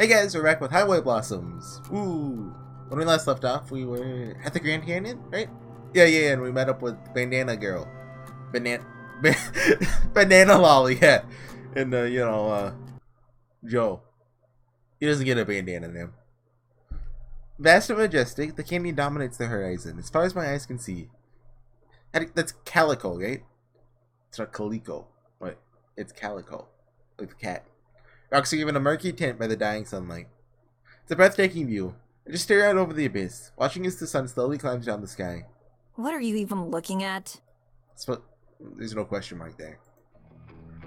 Hey guys, we're back with Highway Blossoms. Ooh. When we last left off, we were at the Grand Canyon, right? Yeah, and we met up with Bandana Girl. Banana Lolly, yeah. And, Joe. He doesn't get a bandana name. Vast and majestic, the canyon dominates the horizon, as far as my eyes can see. That's calico, right? It's not calico. What? It's calico. Like the cat. Rocks are given a murky tint by the dying sunlight. It's a breathtaking view. I just stare out over the abyss, watching as the sun slowly climbs down the sky. What are you even looking at? There's no question mark there.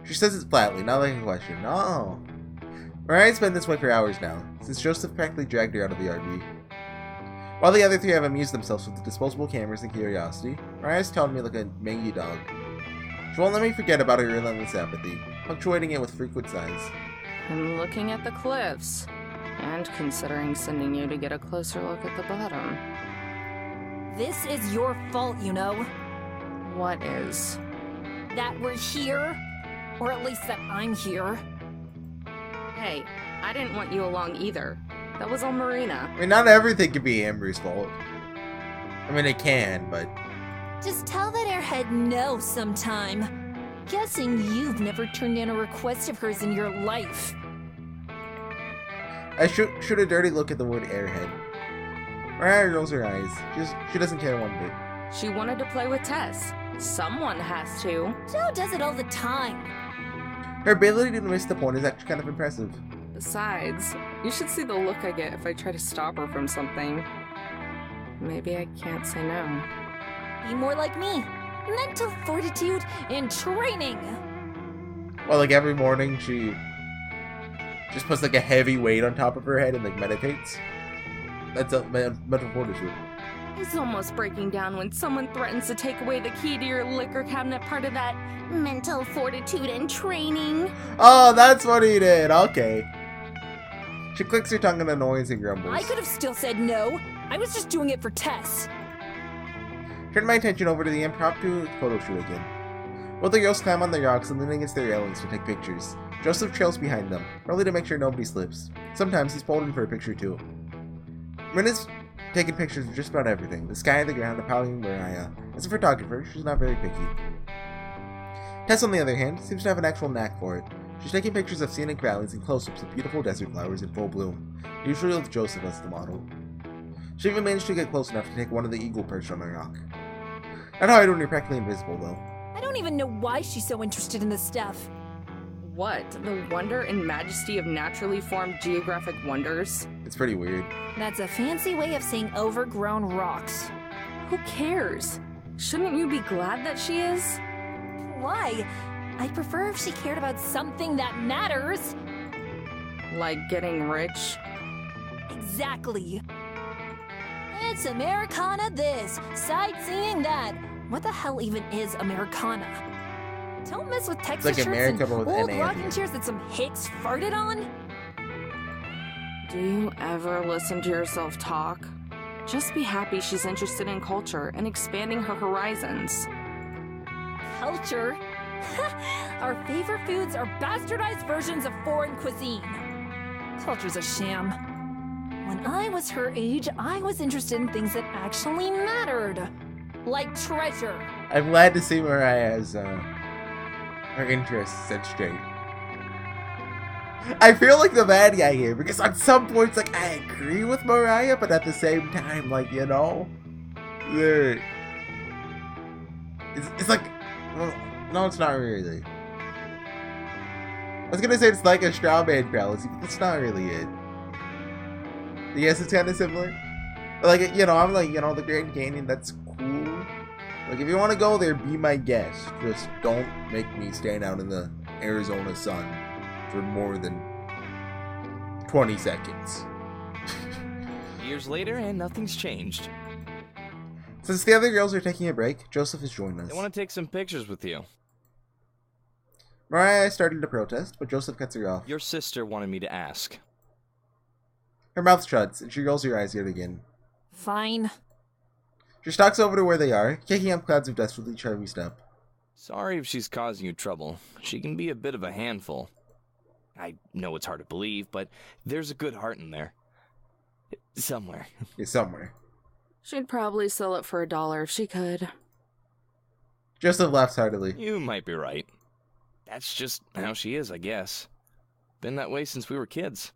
She says it flatly, not like a question. No. Mariah's been this way for hours now, since Joseph practically dragged her out of the RV. While the other three have amused themselves with the disposable cameras and curiosity, Mariah's telling me like a mangy dog. She won't let me forget about her relentless apathy, punctuating it with frequent sighs. I'm looking at the cliffs, and considering sending you to get a closer look at the bottom. This is your fault, you know. What is? That we're here, or at least that I'm here. Hey, I didn't want you along either. That was all Marina. I mean, not everything can be Amber's fault. I mean, it can, but... Just tell that airhead no sometime. Guessing you've never turned in a request of hers in your life. I shoot a dirty look at the word airhead. Mariah rolls her eyes. She doesn't care one bit. She wanted to play with Tess. Someone has to. Joe does it all the time. Her ability to miss the point is actually kind of impressive. Besides, you should see the look I get if I try to stop her from something. Maybe I can't say no. Be more like me. Mental fortitude and training. Well, like every morning she just puts like a heavy weight on top of her head and like meditates. That's a mental fortitude. It's almost breaking down when someone threatens to take away the key to your liquor cabinet, part of that mental fortitude and training. Oh, that's what he did. Okay. She clicks her tongue in annoyance and grumbles. I could have still said no. I was just doing it for Tess. Turn my attention over to the impromptu photo shoot again. Both the girls climb on the rocks and lean against their railings to take pictures. Joseph trails behind them, probably to make sure nobody slips. Sometimes he's pulled in for a picture too. Mina's taking pictures of just about everything. The sky, the ground, a pouting Mariah. As a photographer, she's not very picky. Tess, on the other hand, seems to have an actual knack for it. She's taking pictures of scenic valleys and close-ups of beautiful desert flowers in full bloom, usually with Joseph as the model. She even managed to get close enough to take one of the eagle perched on a rock. Not hard when you're practically invisible, though. I don't even know why she's so interested in this stuff. What? The wonder and majesty of naturally formed geographic wonders? It's pretty weird. That's a fancy way of saying overgrown rocks. Who cares? Shouldn't you be glad that she is? Why? I'd prefer if she cared about something that matters. Like getting rich? Exactly. It's Americana this, sightseeing that. What the hell even is Americana? Don't mess with Texas like shirts America, and with old NA rocking chairs that some hicks farted on. Do you ever listen to yourself talk? Just be happy she's interested in culture and expanding her horizons. Culture? Our favorite foods are bastardized versions of foreign cuisine. Culture's a sham. When I was her age, I was interested in things that actually mattered. Like treasure. I'm glad to see Mariah has her interests set straight. I feel like the bad guy here, because on some points, like, I agree with Mariah, but at the same time, like, you know, it's like, well, no, it's not really. I was gonna say it's like a straw man fallacy, but that's not really it. Yes, it's kind of similar. But like, you know, I'm like, you know, the Grand Canyon, that's cool. Like, if you want to go there, be my guest. Just don't make me stand out in the Arizona sun for more than 20 seconds. Years later, and nothing's changed. Since the other girls are taking a break, Joseph has joined us. I want to take some pictures with you. Mariah started to protest, but Joseph cuts her off. Your sister wanted me to ask. Her mouth shuts, and she rolls her eyes yet again. Fine. She stalks over to where they are, kicking up clouds of dust with each every step. Sorry if she's causing you trouble. She can be a bit of a handful. I know it's hard to believe, but there's a good heart in there. Somewhere. Yeah, somewhere. She'd probably sell it for $1 if she could. Joseph laughs heartily. You might be right. That's just how she is, I guess. Been that way since we were kids.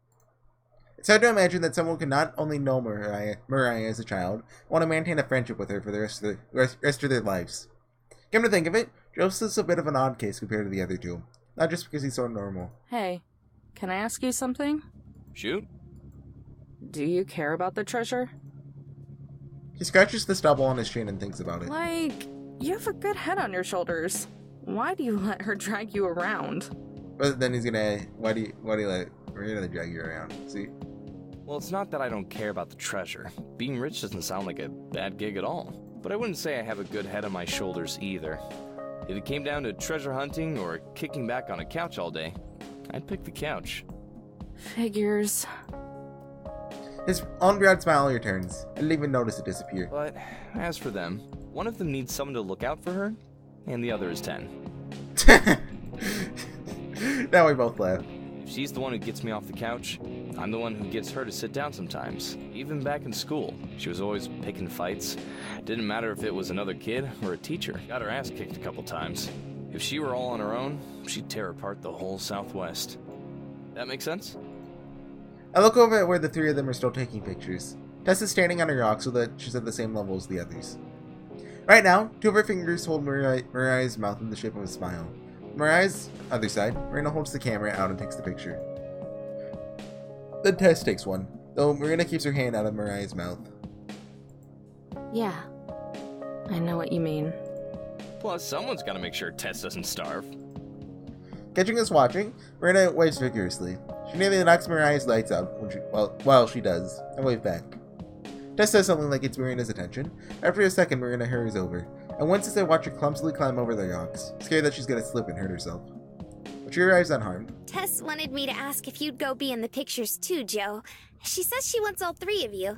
It's hard to imagine that someone could not only know Mariah as a child, want to maintain a friendship with her for the rest of their lives. Come to think of it, Joseph's a bit of an odd case compared to the other two. Not just because he's so normal. Hey, can I ask you something? Shoot. Do you care about the treasure? He scratches the stubble on his chin and thinks about it. Like, you have a good head on your shoulders. Why do you let her drag you around? But then he's gonna, why do you let Marina drag you around? See? Well, it's not that I don't care about the treasure. Being rich doesn't sound like a bad gig at all. But I wouldn't say I have a good head on my shoulders either. If it came down to treasure hunting or kicking back on a couch all day, I'd pick the couch. Figures. His on-broad smile returns. I didn't even notice it disappear. But as for them, one of them needs someone to look out for her, and the other is 10. Now we both laugh. If she's the one who gets me off the couch, I'm the one who gets her to sit down sometimes. Even back in school, she was always picking fights. Didn't matter if it was another kid or a teacher. Got her ass kicked a couple times. If she were all on her own, she'd tear apart the whole Southwest. That make sense? I look over at where the three of them are still taking pictures. Tess is standing on a rock so that she's at the same level as the others. Right now, two of her fingers hold Mariah's mouth in the shape of a smile. Mariah's other side, Marina holds the camera out and takes the picture. Then Tess takes one, though Marina keeps her hand out of Mariah's mouth. Yeah, I know what you mean. Plus, someone's gotta make sure Tess doesn't starve. Catching us watching, Marina waves vigorously. She nearly knocks Mariah's lights out while she does, and waves back. Tess says something like it's Marina's attention. After a second, Marina hurries over, and once as I watch her clumsily climb over the rocks, scared that she's gonna slip and hurt herself. But she arrives unharmed. Tess wanted me to ask if you'd go be in the pictures too, Joe. She says she wants all three of you.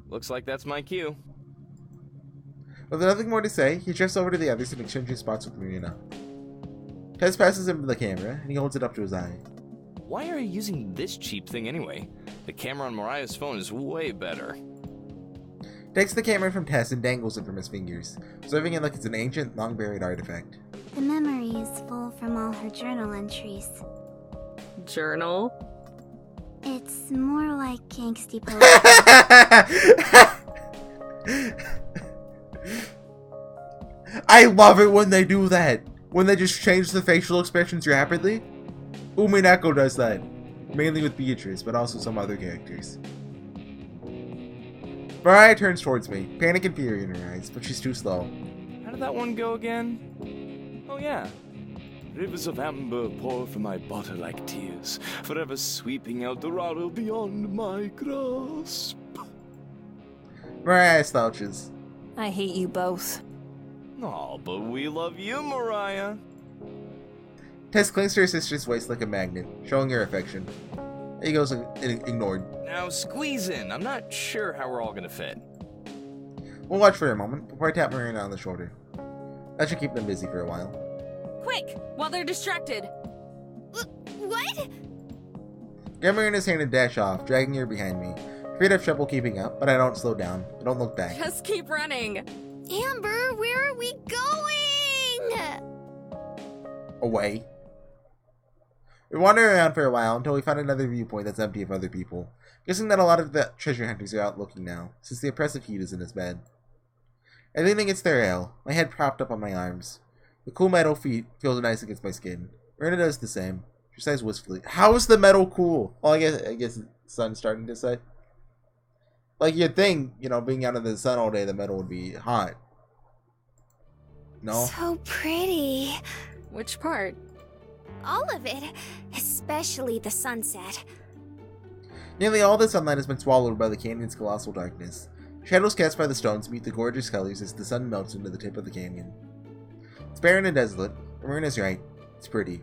Looks like that's my cue. With nothing more to say, he drifts over to the others and exchanges spots with Marina. Tess passes him the camera, and he holds it up to his eye. Why are you using this cheap thing anyway? The camera on Mariah's phone is way better. Takes the camera from Tess and dangles it from his fingers, serving it like it's an ancient, long-buried artifact. The memory is full from all her journal entries. Journal? It's more like angsty poetry. I love it when they do that. When they just change the facial expressions rapidly. Umineko does that. Mainly with Beatrice, but also some other characters. Mariah turns towards me, panic and fury in her eyes, but she's too slow. How did that one go again? Oh yeah. Rivers of amber pour from my body like tears, forever sweeping El Dorado beyond my grasp. Mariah slouches. I hate you both. Oh, but we love you, Mariah. Tess clings to her sister's waist like a magnet, showing her affection. He goes ignored. Now squeeze in. I'm not sure how we're all gonna fit. We'll watch for a moment before I tap Marina on the shoulder. That should keep them busy for a while. Quick, while they're distracted. What? Grab Marina's hand and dash off, dragging her behind me. Afraid I've trouble keeping up, but I don't slow down. I don't look back. Just keep running. Amber, where are we going? Away. We wander around for a while until we find another viewpoint that's empty of other people, guessing that a lot of the treasure hunters are out looking now, since the oppressive heat is in his bed. I lean against their rail, my head propped up on my arms. The cool metal feet feels nice against my skin. Marina does the same. She sighs wistfully. How is the metal cool? Well, I guess the sun's starting to set. Like, you'd think, being out in the sun all day, the metal would be hot. No? So pretty. Which part? All of it. Especially the sunset. Nearly all the sunlight has been swallowed by the canyon's colossal darkness. Shadows cast by the stones meet the gorgeous colors as the sun melts into the tip of the canyon. It's barren and desolate, but Marina's right. It's pretty.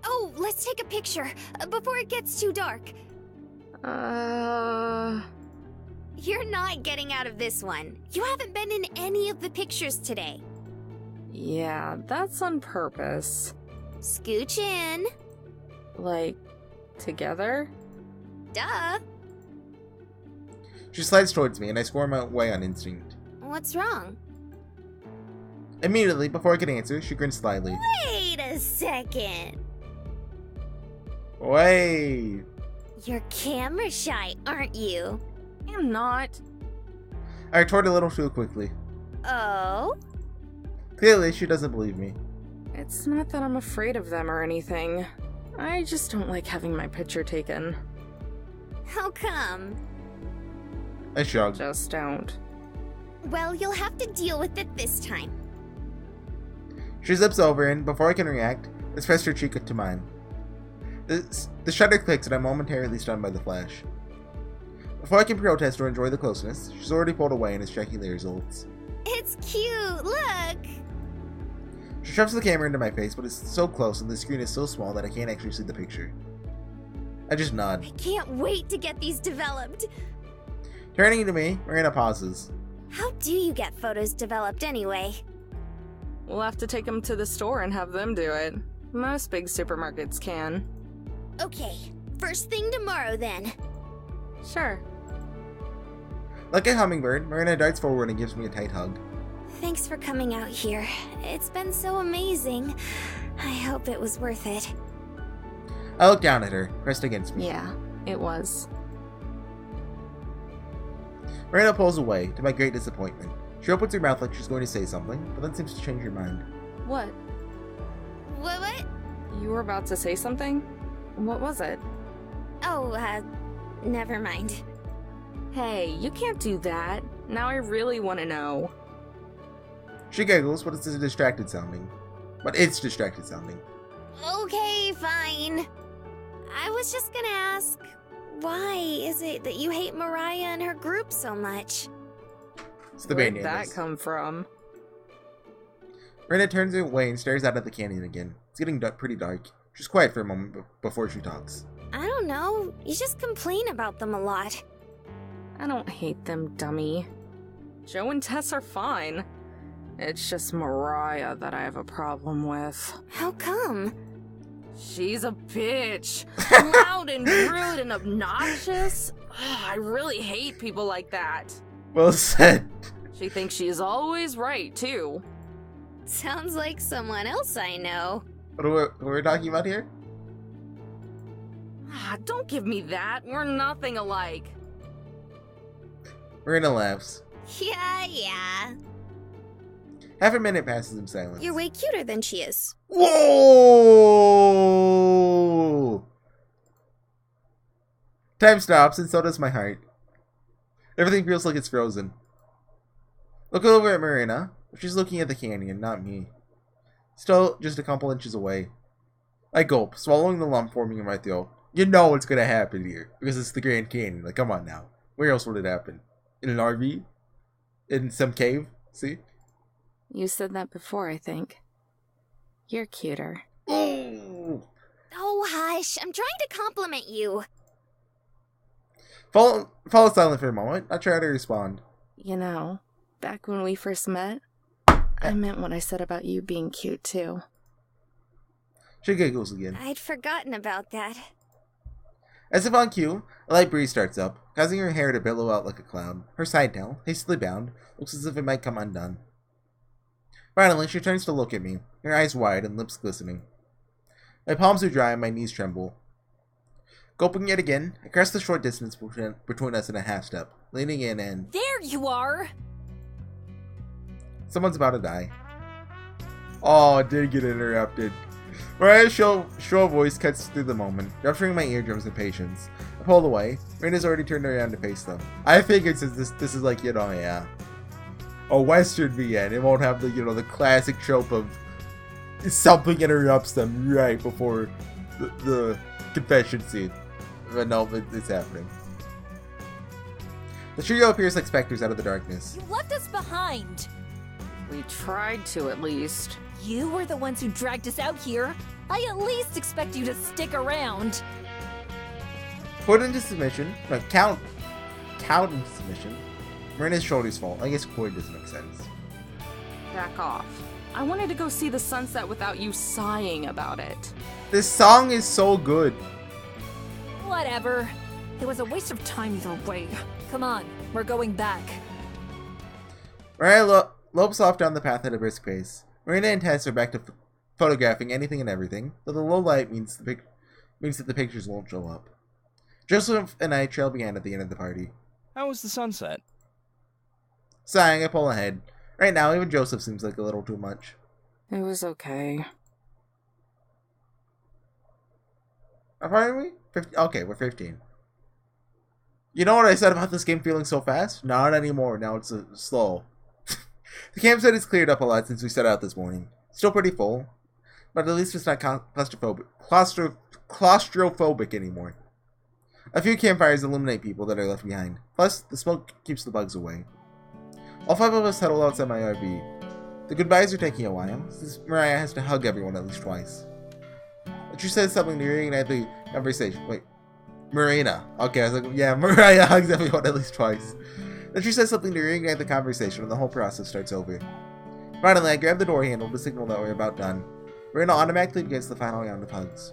Oh, let's take a picture, before it gets too dark. You're not getting out of this one. You haven't been in any of the pictures today. Yeah, that's on purpose. Scooch in. Like, Together? Duh. She slides towards me, and I squirm away on instinct. What's wrong? Immediately, before I can answer, she grins slyly. Wait a second. Wait. You're camera shy, aren't you? I'm not. I retort a little too quickly. Oh? Clearly, she doesn't believe me. It's not that I'm afraid of them or anything. I just don't like having my picture taken. How come? I shrug. Just don't. Well, you'll have to deal with it this time. She zips over, and before I can react, has pressed her cheek to mine. The shutter clicks, and I'm momentarily stunned by the flash. Before I can protest or enjoy the closeness, she's already pulled away and is checking the results. It's cute, look! She shoves the camera into my face, but it's so close and the screen is so small that I can't actually see the picture. I just nod. I can't wait to get these developed. Turning to me, Marina pauses. How do you get photos developed anyway? We'll have to take them to the store and have them do it. Most big supermarkets can. Okay, first thing tomorrow then. Sure. Like a hummingbird, Marina darts forward and gives me a tight hug. Thanks for coming out here. It's been so amazing. I hope it was worth it. I look down at her, pressed against me. Yeah, it was. Marina pulls away, to my great disappointment. She opens her mouth like she's going to say something, but then seems to change her mind. What? What? You were about to say something? What was it? Oh, never mind. Hey, you can't do that. Now I really want to know. She giggles, but it's distracted sounding. Okay, fine. I was just gonna ask, why is it that you hate Mariah and her group so much? It's the Where'd banyans. that come from? Marina turns away and stares out at the canyon again. It's getting pretty dark. She's quiet for a moment before she talks. I don't know. You just complain about them a lot. I don't hate them, dummy. Joe and Tess are fine. It's just Mariah that I have a problem with. How come? She's a bitch. Loud and rude and obnoxious. Ugh, I really hate people like that. Well said. She thinks she is always right, too. Sounds like someone else I know. What are we talking about here? Ah, don't give me that. We're nothing alike. Marina laughs. Yeah. Half a minute passes in silence. You're way cuter than she is. Whoa! Time stops, and so does my heart. Everything feels like it's frozen. Look over at Marina. She's looking at the canyon, not me. Still just a couple inches away. I gulp, swallowing the lump forming in my throat. You know what's gonna happen here, because it's the Grand Canyon. Like, come on now. Where else would it happen? In an RV? In some cave? See? You said that before, I think. You're cuter. Ooh. Oh, hush. I'm trying to compliment you. Follow silent for a moment. I try to respond. You know, back when we first met, I meant what I said about you being cute, too. She giggles again. I'd forgotten about that. As if on cue, a light breeze starts up, causing her hair to billow out like a cloud. Her side tail, hastily bound, looks as if it might come undone. Finally, she turns to look at me, her eyes wide and lips glistening. My palms are dry and my knees tremble. Gulping yet again, I cross the short distance between us in a half step, leaning in and... There you are! Someone's about to die. Oh, I did get interrupted. Mariah's shrill voice cuts through the moment, rupturing my eardrums in patience. I pulled away. Marina's already turned around to face them. I figured since this is like, a Western VN, it won't have the, the classic trope of something interrupts them right before the confession scene. But no, it's happening. The trio appears like specters out of the darkness. You left us behind! We tried to, at least. You were the ones who dragged us out here. I at least expect you to stick around. Put into submission, count into submission. Marina's shoulders fall. I guess Corey doesn't make sense. Back off. I wanted to go see the sunset without you sighing about it. This song is so good. Whatever. It was a waste of time either way. Come on, we're going back. Mariah lopes off down the path at a brisk pace. Marina and Tess are back to photographing anything and everything, though the low light means that the pictures won't show up. Joseph and I trail behind at the end of the party. How was the sunset? Sighing, I pull ahead. Right now, even Joseph seems like a little too much. It was okay. How far are we? 50? Okay, we're 15. You know what I said about this game feeling so fast? Not anymore. Now it's slow. The campsite is cleared up a lot since we set out this morning. Still pretty full, but at least it's not claustrophobic anymore. A few campfires illuminate people that are left behind. Plus, the smoke keeps the bugs away. All 5 of us huddle outside my RV. The goodbyes are taking a while, since Mariah has to hug everyone at least twice. But she says something to reignite the conversation. Wait, Marina. Okay, I was like, yeah, Mariah hugs everyone at least twice. Then she says something to reignite the conversation, and the whole process starts over. Finally, I grab the door handle to signal that we're about done. Marina automatically begins the final round of hugs.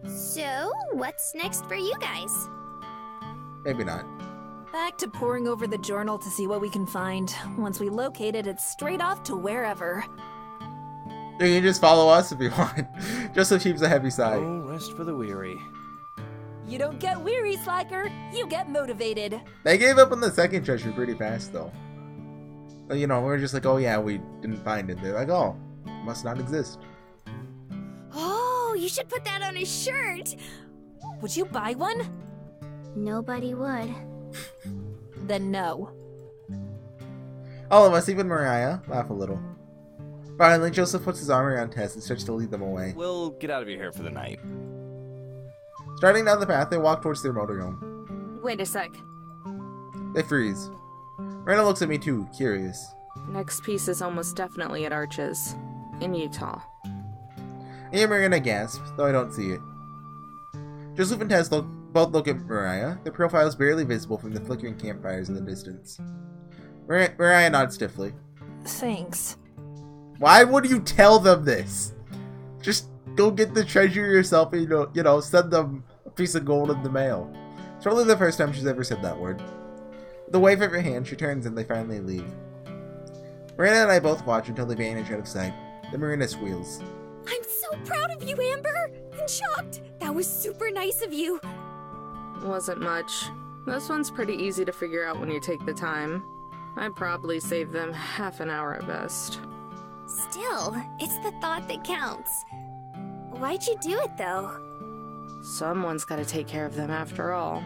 So, what's next for you guys? Maybe not. Back to poring over the journal to see what we can find. Once we locate it, it's straight off to wherever. You can just follow us if you want. Joseph heaves a heavy sigh. Oh, rest for the weary. You don't get weary, Slacker. You get motivated. They gave up on the second treasure pretty fast, though. But, you know, we were just like, oh yeah, we didn't find it. They're like, oh, it must not exist. Oh, you should put that on a shirt. Would you buy one? Nobody would. Then no. All of us, even Mariah, laugh a little. Finally, Joseph puts his arm around Tess and starts to lead them away. We'll get out of your hair for the night. Starting down the path, they walk towards their motorhome. Wait a sec. They freeze. Marina looks at me too, curious. Next piece is almost definitely at Arches, in Utah. I hear Marina gasp, though I don't see it. Joseph and Tess both look at Mariah, their profiles barely visible from the flickering campfires in the distance. Mariah nods stiffly. Thanks. Why would you tell them this? Just go get the treasure yourself and, you know, send them a piece of gold in the mail. It's probably the first time she's ever said that word. With a wave of her hand, she turns and they finally leave. Marina and I both watch until they vanish out of sight. Then Marina squeals. I'm so proud of you, Amber! And shocked! That was super nice of you! Wasn't much. This one's pretty easy to figure out when you take the time. I'd probably save them half an hour at best. Still, it's the thought that counts. Why'd you do it, though? Someone's gotta take care of them after all.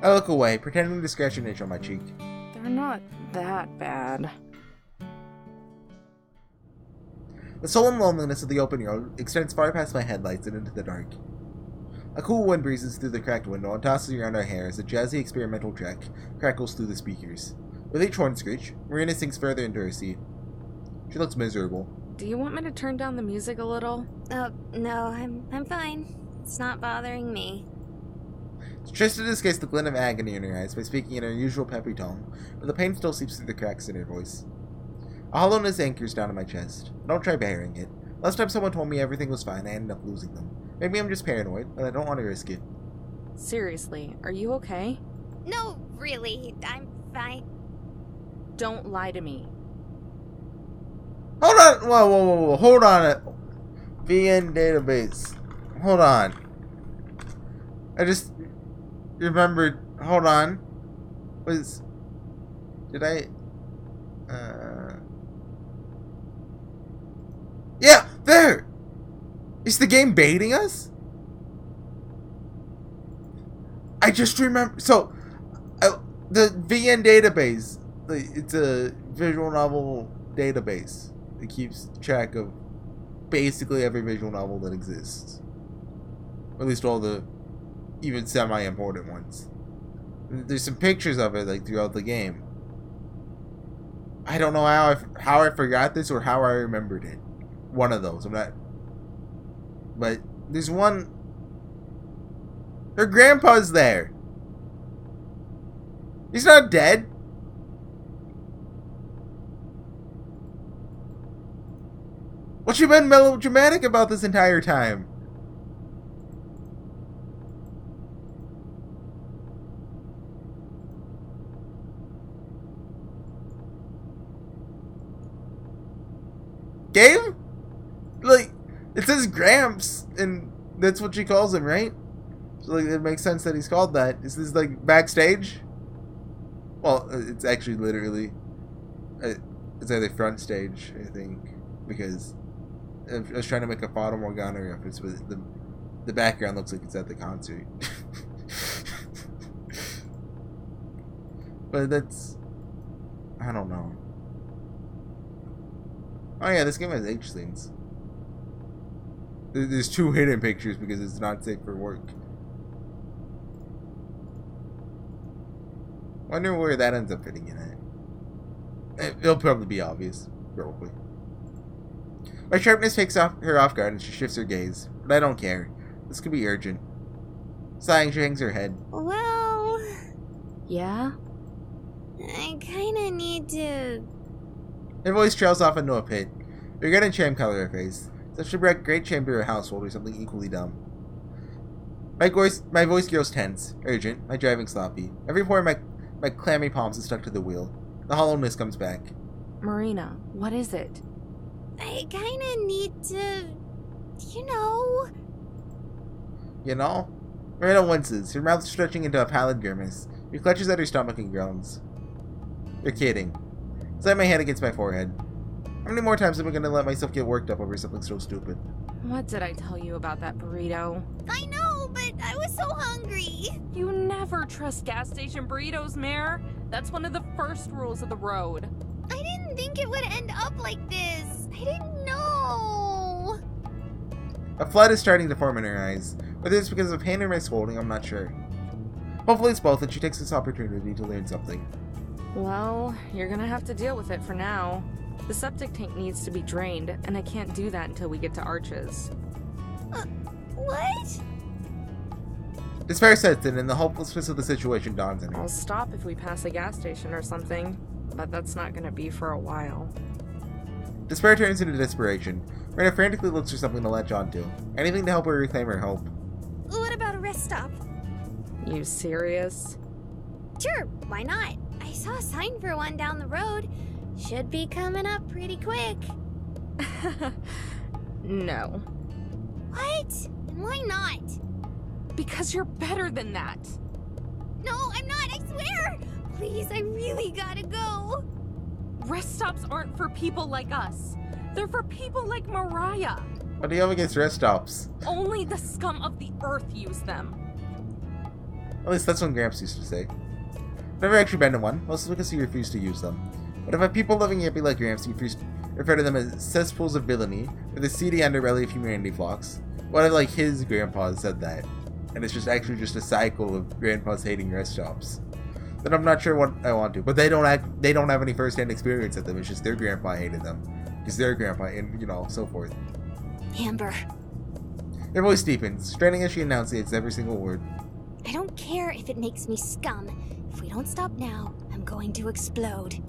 I look away, pretending to scratch an itch on my cheek. They're not that bad. The solemn loneliness of the open road extends far past my headlights and into the dark. A cool wind breezes through the cracked window and tosses around our hair as a jazzy experimental track crackles through the speakers. With each horn screech, Marina sinks further into her seat. She looks miserable. Do you want me to turn down the music a little? Oh, no, I'm fine. It's not bothering me. She tries to disguise the glint of agony in her eyes by speaking in her usual peppy tone, but the pain still seeps through the cracks in her voice. A hollowness anchors down in my chest. Don't try bearing it. Last time someone told me everything was fine, I ended up losing them. Maybe I'm just paranoid, but I don't want to risk it. Seriously, are you okay? No, really, I'm fine. Don't lie to me. Hold on! Whoa, hold on. VN database. Hold on. I just remembered. Hold on. Did I? Yeah, there! Is the game baiting us? I just remember. So, the VN database, it's a visual novel database. It keeps track of basically every visual novel that exists. Or at least all the even semi-important ones. There's some pictures of it like throughout the game. I don't know how I forgot this or how I remembered it. One of those. I'm not. But there's one. Her grandpa's there. He's not dead. What you been melodramatic about this entire time? Game? Like, it says Gramps, and that's what she calls him, right? So, like, it makes sense that he's called that. Is this, like, backstage? Well, it's actually literally... it's either front stage, I think, because I was trying to make a Fata Morgana reference, but the background looks like it's at the concert. But that's... I don't know. Oh yeah, this game has H scenes. There's 2 hidden pictures because it's not safe for work. Wonder where that ends up fitting in at. It'll probably be obvious, probably. My sharpness takes her off guard and she shifts her gaze, but I don't care. This could be urgent. Sighing, she hangs her head. Well, Yeah? I kinda need to... Her voice trails off into a pit. Regret and shame color her face. Such a great chamber or household or something equally dumb. My voice grows tense, urgent, my driving sloppy. Every pore in my clammy palms is stuck to the wheel. The hollowness comes back. Marina, what is it? I kinda need to... You know... You know? Marina winces, her mouth stretching into a pallid grimace. She clutches at her stomach and groans. You're kidding. Slam my hand against my forehead. How many more times am I going to let myself get worked up over something so stupid? What did I tell you about that burrito? I know, but I was so hungry. You never trust gas station burritos, Mare. That's one of the first rules of the road. I didn't think it would end up like this. I didn't know. A flood is starting to form in her eyes. Whether it's because of pain or misholding, I'm not sure. Hopefully it's both, and she takes this opportunity to learn something. Well, you're gonna have to deal with it for now. The septic tank needs to be drained, and I can't do that until we get to Arches. What? Despair sets in, and the hopelessness of the situation dawns on her. I'll stop if we pass a gas station or something, but that's not gonna be for a while. Despair turns into desperation. Marina frantically looks for something to latch onto. Anything to help her reclaim her hope. What about a rest stop? You serious? Sure, why not? I saw a sign for one down the road. Should be coming up pretty quick. No. What? And why not? Because you're better than that. No, I'm not, I swear! Please, I really gotta go. Rest stops aren't for people like us. They're for people like Mariah. What do you have against rest stops? Only the scum of the earth use them. At least that's what Gramps used to say. Never actually been to one, mostly because he refused to use them. But if a people living hippie like Gramps refer to them as cesspools of villainy, or the seedy underbelly of humanity flocks, what if like his grandpa said that, and it's just actually just a cycle of grandpas hating rest stops? Then I'm not sure what I want to. But they don't have any first-hand experience at them. It's just their grandpa hated them, because their grandpa, and you know, so forth. Amber, Her voice deepens, straining as she enunciates every single word. I don't care if it makes me scum. If we don't stop now, I'm going to explode.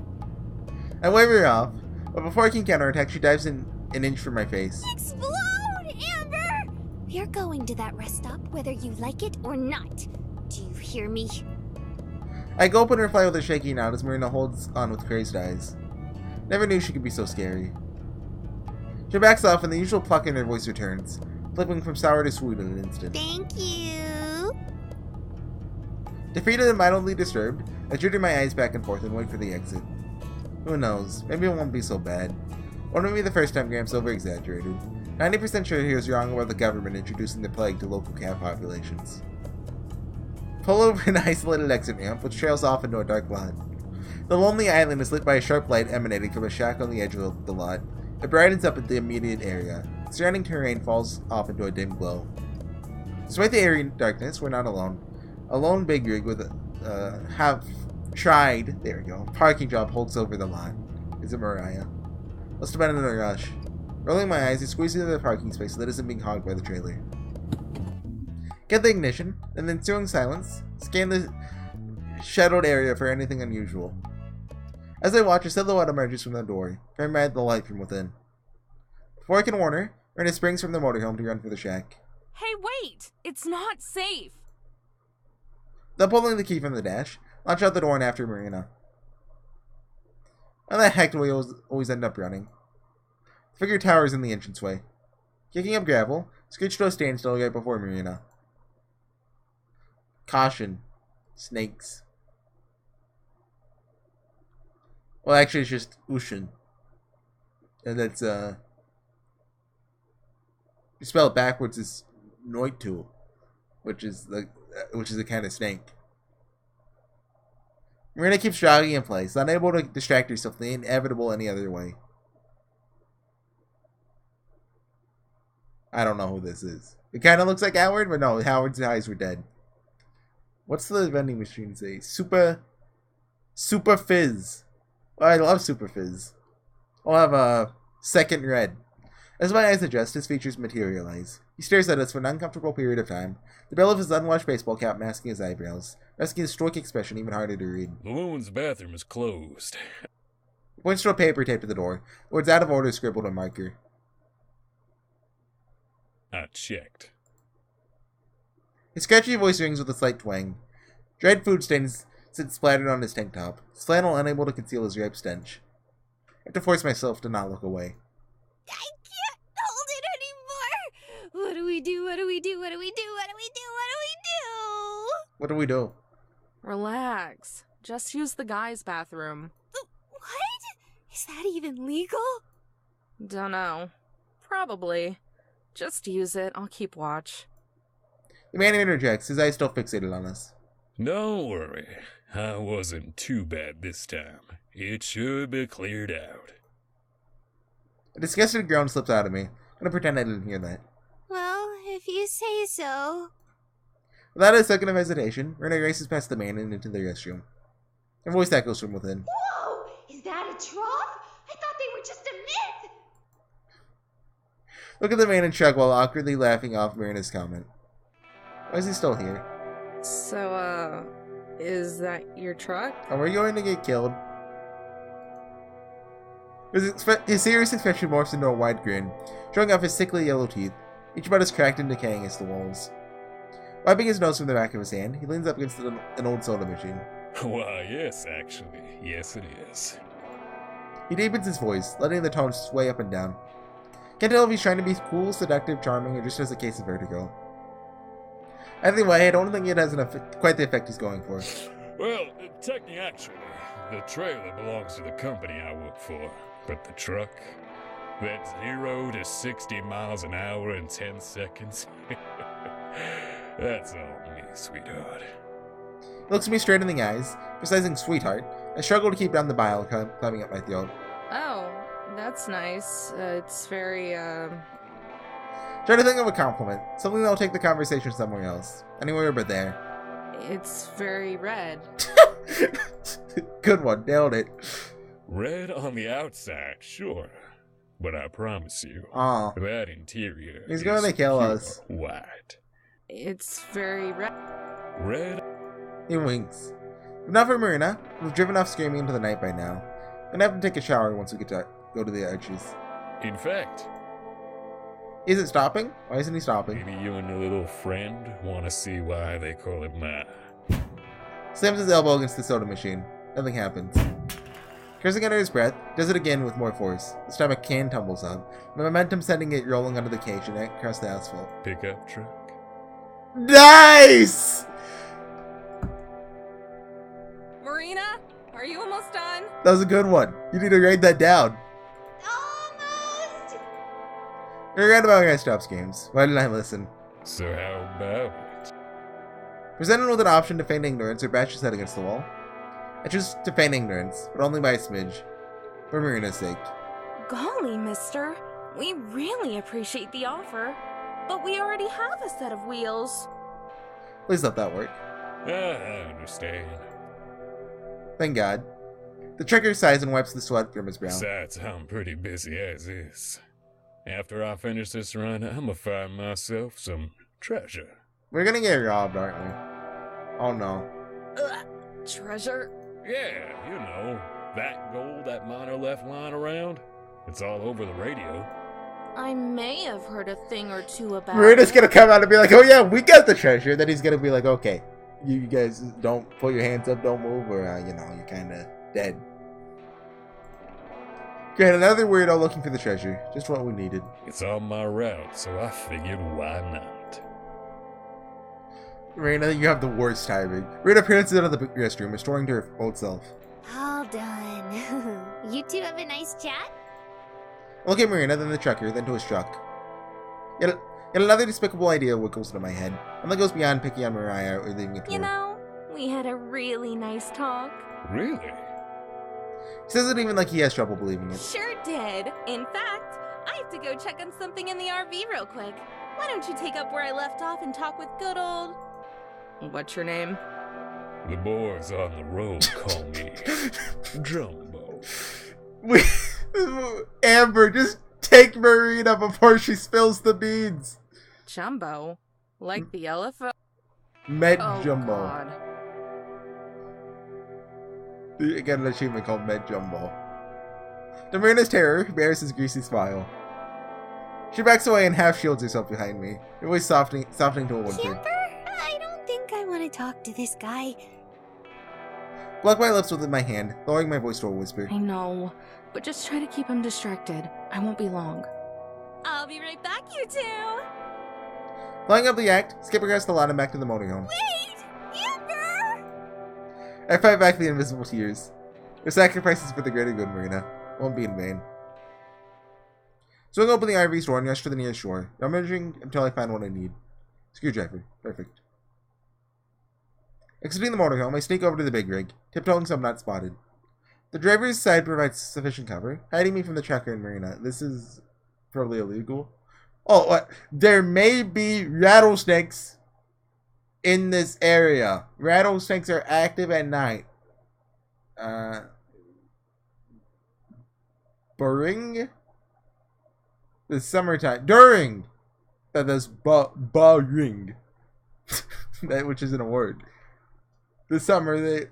I wave her off, but before I can counterattack, she dives in an inch from my face. Explode, Amber! We're going to that rest stop whether you like it or not. Do you hear me? I go up and reply with a shaky nod as Marina holds on with crazed eyes. Never knew she could be so scary. She backs off and the usual pluck in her voice returns, flipping from sour to sweet in an instant. Thank you. Defeated and mildly disturbed, I jittered my eyes back and forth and wait for the exit. Who knows, maybe it won't be so bad. Won't be the first time Gramps over-exaggerated. 90% sure he was wrong about the government introducing the plague to local cat populations. Pull over an isolated exit ramp, which trails off into a dark lot. The lonely island is lit by a sharp light emanating from a shack on the edge of the lot. It brightens up at the immediate area. Surrounding terrain falls off into a dim glow. Despite the eerie darkness, we're not alone. A lone big rig with parking job holds over the lot. Is it Mariah? Must have been in a rush. Rolling my eyes, I squeeze into the parking space that isn't being hogged by the trailer. Get the ignition, and then ensuing silence, scan the shadowed area for anything unusual. As I watch, a silhouette emerges from the door, framed by the light from within. Before I can warn her, Marina springs from the motorhome to run for the shack. Hey, wait! It's not safe! Then pulling the key from the dash, launch out the door and after Marina. How the heck do we always end up running? The figure towers in the entranceway. Kicking up gravel, Screech to a standstill right before Marina. Caution. Snakes. Well, actually, it's just Ushin. And that's, you spell it backwards, it's Noitu, which is a kind of snake. Marina keeps jogging in place, unable to distract herself from the inevitable any other way. I don't know who this is. It kind of looks like Howard, but no, Howard's eyes were dead. What's the vending machine say? Super Fizz. Oh, I love Super Fizz. I'll have a second red. As my eyes adjust, his features materialize. He stares at us for an uncomfortable period of time, the bill of his unwashed baseball cap masking his eyebrows, making his stoic expression even harder to read. The woman's bathroom is closed. He points to a paper taped to the door, the words out of order scribbled in marker. I checked. His scratchy voice rings with a slight twang. Dried food stains sit splattered on his tank top, his flannel unable to conceal his ripe stench. I have to force myself to not look away. I can't hold it anymore. What do we do? What do we do? What do we do? What do we do? What do we do? What do we do? Relax. Just use the guy's bathroom. What? Is that even legal? Dunno. Probably. Just use it. I'll keep watch. The man interjects, his eyes still fixated on us. Don't worry. I wasn't too bad this time. It should be cleared out. A disgusted groan slips out of me. I'm gonna pretend I didn't hear that. Well, if you say so. Without a second of hesitation, Rena races past the man and into the restroom. Her voice echoes from within. Whoa! Is that a trough? I thought they were just a myth! Look at the man and shrug while awkwardly laughing off Marina's comment. Why is he still here? So, is that your truck? Are we going to get killed? His serious expression morphs into a wide grin, showing off his sickly yellow teeth, each about as cracked and decaying as the walls. Wiping his nose from the back of his hand, he leans up against an old soda machine. Why, yes, actually. Yes, it is. He deepens his voice, letting the tone sway up and down. Can't tell if he's trying to be cool, seductive, charming, or just has a case of vertigo. Either way, I don't think it has quite the effect he's going for. Well, technically, actually, the trailer belongs to the company I work for. But the truck, that's 0 to 60 miles an hour in 10 seconds. That's all me, sweetheart. He looks me straight in the eyes, emphasizing sweetheart. I struggle to keep down the bile climbing up my throat. Oh, that's nice. It's very, Try to think of a compliment, something that'll take the conversation somewhere else. Anywhere but there. It's very red. Good one, nailed it. Red on the outside, sure. But I promise you, Aw. that interior He's is gonna kill pure us. white. It's very red. Red? He winks. Enough for Marina. We've driven off screaming into the night by now. Gonna have to take a shower once we get to go to the arches. In fact, Is it stopping? Why isn't he stopping? maybe you and your little friend want to see why they call it mine. Slams his elbow against the soda machine. Nothing happens. Cursing under his breath, does it again with more force. This time a can tumbles up, the momentum sending it rolling under the cage and across the asphalt. Pickup truck? Nice! Marina, are you almost done? That was a good one. You need to write that down. Almost! You're right about Guy Stops games. Why didn't I listen? So how about it? Presented with an option to feign ignorance or bash his head against the wall, I choose to feign ignorance, but only by a smidge. For Marina's sake. Golly, mister. We really appreciate the offer. But we already have a set of wheels. Please let that work. I understand. Thank God. The trigger sighs and wipes the sweat from his brow. Besides, I'm pretty busy as is. After I finish this run, I'ma find myself some treasure. We're gonna get robbed, aren't we? Oh no. Treasure? Yeah, you know, that gold that miner left lying around. It's all over the radio. I may have heard a thing or two about Marina's it. gonna come out and be like, oh yeah, we got the treasure. Then he's gonna be like, okay, you guys don't put your hands up, don't move, or, you know, you're kinda dead. Great, another weirdo looking for the treasure. Just what we needed. It's on my route, so I figured why not? Marina, you have the worst timing. Marina prances out of the restroom, restoring to her old self. All done. You two have a nice chat? I look at Marina, then the trucker, then to his truck. Yet another despicable idea wiggles into my head. One that goes beyond picking on Mariah or leaving it to You her. know, we had a really nice talk. Really? He says it even like he has trouble believing it. Sure did. In fact, I have to go check on something in the RV real quick. Why don't you take up where I left off and talk with good old... What's your name? The boys on the road call me Jumbo. Amber, just take Marina before she spills the beans. Jumbo? Like the elephant? Med Oh, Jumbo. God. I got an achievement called Med Jumbo. To Marina's terror, bears his greasy smile. She backs away and half shields herself behind me, her voice softening to a whimper. Camper? I don't think I want to talk to this guy. Block my lips with my hand, lowering my voice to a whisper. I know, but just try to keep him distracted. I won't be long. I'll be right back, you two! Flying up the act, skip across the lot and back to the motorhome. Wait! Amber! I fight back the invisible tears. Your sacrifices for the greater good, Marina. Won't be in vain. Swing open the RV door and rush to the nearest shore, rummaging until I find what I need. Screwdriver. Perfect. Exiting the motorhome, I sneak over to the big rig, tiptoeing so I'm not spotted. The driver's side provides sufficient cover, hiding me from the trucker and Marina. This is probably illegal. Oh, what? There may be rattlesnakes in this area. Rattlesnakes are active at night. During the summertime. During that is buring. That which isn't a word. The summer anyway,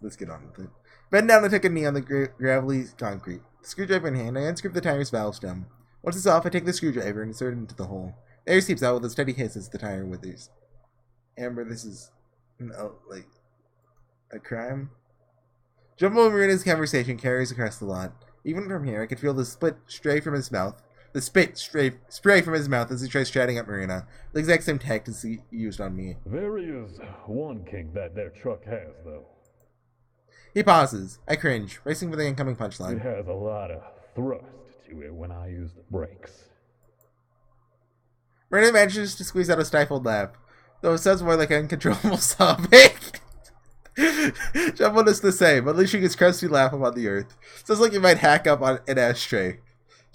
let's get on with it. Bend down and take a knee on the gravelly concrete. Screwdriver in hand, I unscrew the tire's valve stem. Once it's off, I take the screwdriver and insert it into the hole. The air seeps out with a steady hiss as the tire withers. Amber, this is like a crime. Jumbo and Marina's conversation carries across the lot. Even from here, I could feel the spit stray from his mouth. The spray from his mouth as he tries chatting at Marina. The exact same tact as he used on me. There is one kink that their truck has, though. He pauses. I cringe, racing for the incoming It punchline. has a lot of thrust to it when I use the brakes. Marina manages to squeeze out a stifled laugh, though it sounds more like uncontrollable sobbing. Jumbo does the same, unleashing his crusty laugh upon the earth. Sounds like he might hack up on an ashtray.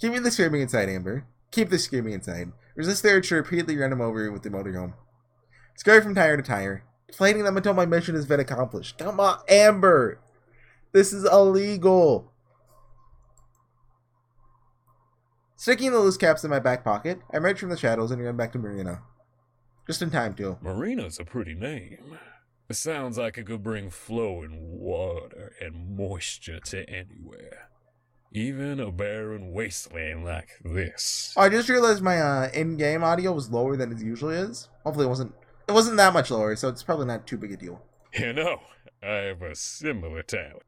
Keep the screaming inside, Amber. Keep the screaming inside. Resist the urge to repeatedly run him over with the motorhome. Scurry from tire to tire, deflating them until my mission has been accomplished. Come on, Amber! This is illegal! Sticking the loose caps in my back pocket, I emerge from the shadows and run back to Marina. Just in time, too. Marina's a pretty name. It sounds like it could bring flowing water and moisture to anywhere. Even a barren wasteland like this. I just realized my in-game audio was lower than it usually is. Hopefully it wasn't that much lower, so it's probably not too big a deal. You know, I have a similar talent.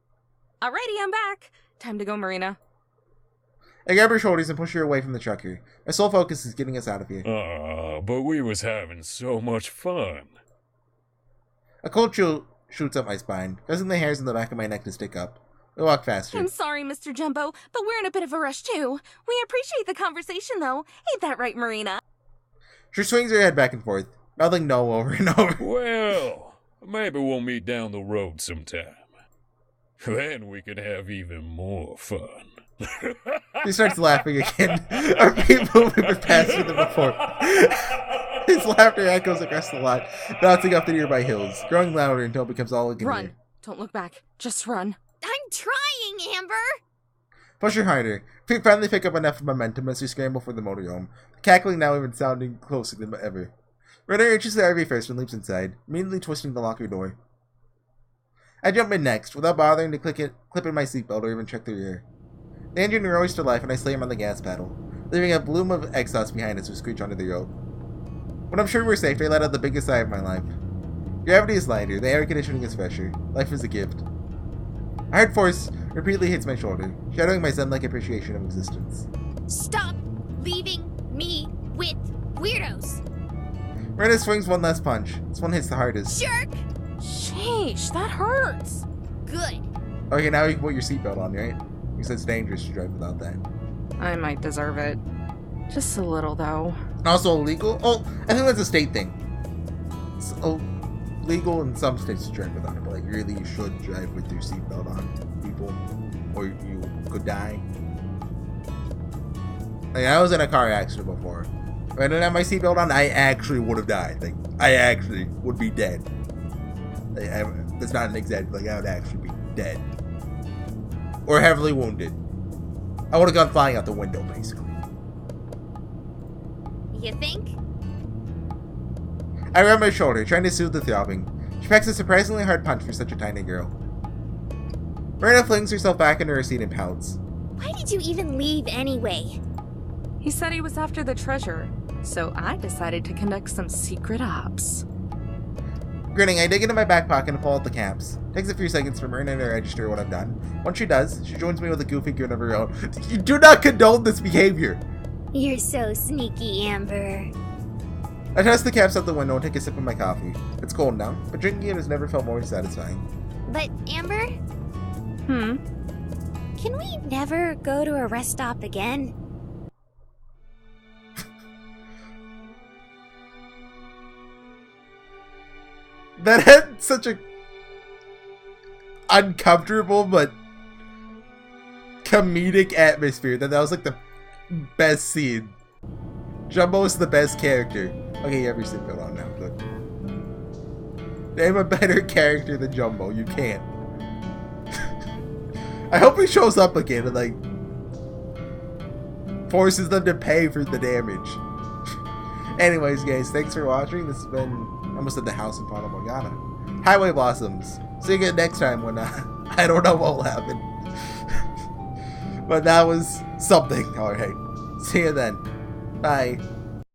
Alrighty, I'm back. Time to go, Marina. I grab her shoulders and push her away from the trucker. My sole focus is getting us out of here. But we was having so much fun. A cold chill shoots up my spine, causing the hairs on the back of my neck to stick up. We walk faster. I'm sorry, Mr. Jumbo, but we're in a bit of a rush, too. We appreciate the conversation, though. Ain't that right, Marina? She swings her head back and forth, mouthing no over and over. Well, maybe we'll meet down the road sometime. Then we could have even more fun. He starts laughing again. Our feet moving faster than before. His laughter echoes across the lot, bouncing up the nearby hills, growing louder until it becomes all I can Run. hear. Don't look back. Just run. I'm trying, Amber! Push her harder. We finally pick up enough momentum as we scramble for the motorhome, cackling now even sounding closer than ever. Renner reaches the RV first and leaps inside, immediately twisting the locker door. I jump in next, without bothering to clip in my seatbelt or even check the rear. The engine roars to life and I slam on the gas pedal, leaving a bloom of exhaust behind us we screech onto the road. When I'm sure we're safe, I let out the biggest sigh of my life. Gravity is lighter, the air conditioning is fresher. Life is a gift. A hard force repeatedly hits my shoulder, shadowing my zen-like appreciation of existence. Stop leaving me with weirdos! Miranda swings one last punch. This one hits the hardest. Jerk! Sheesh, that hurts. Good. Okay, now you can put your seatbelt on, right? Because it's dangerous to drive without that. I might deserve it. Just a little, though. Also illegal? Oh, I think that's a state thing. It's legal in some states to drive without it, but like really you should drive with your seatbelt on, people, or you could die. Like, I was in a car accident before. If I didn't have my seatbelt on, I actually would have died. Like, I actually would be dead. Like, that's not an example. Like, I would actually be dead. Or heavily wounded. I would have gone flying out the window, basically. You think? I rub my shoulder, trying to soothe the throbbing. She packs a surprisingly hard punch for such a tiny girl. Miranda flings herself back into her seat and pouts. Why did you even leave anyway? He said he was after the treasure, so I decided to conduct some secret ops. Grinning, I dig into my back pocket and pull out the caps. Takes a few seconds for Miranda to register what I've done. Once she does, she joins me with a goofy grin of her own. You do not condone this behavior! You're so sneaky, Amber. I toss the caps out the window and take a sip of my coffee. It's cold now, but drinking it has never felt more satisfying. But, Amber, can we never go to a rest stop again? That had such a uncomfortable but comedic atmosphere that was like the best scene. Jumbo's the best character. Okay, you have your seatbelt on now. Good. Name a better character than Jumbo. You can't. I hope he shows up again and like forces them to pay for the damage. Anyways, guys, thanks for watching. This has been almost at the house in Fata Morgana. Highway Blossoms. See you again next time when I don't know what will happen. But that was something. Alright. See you then. Bye.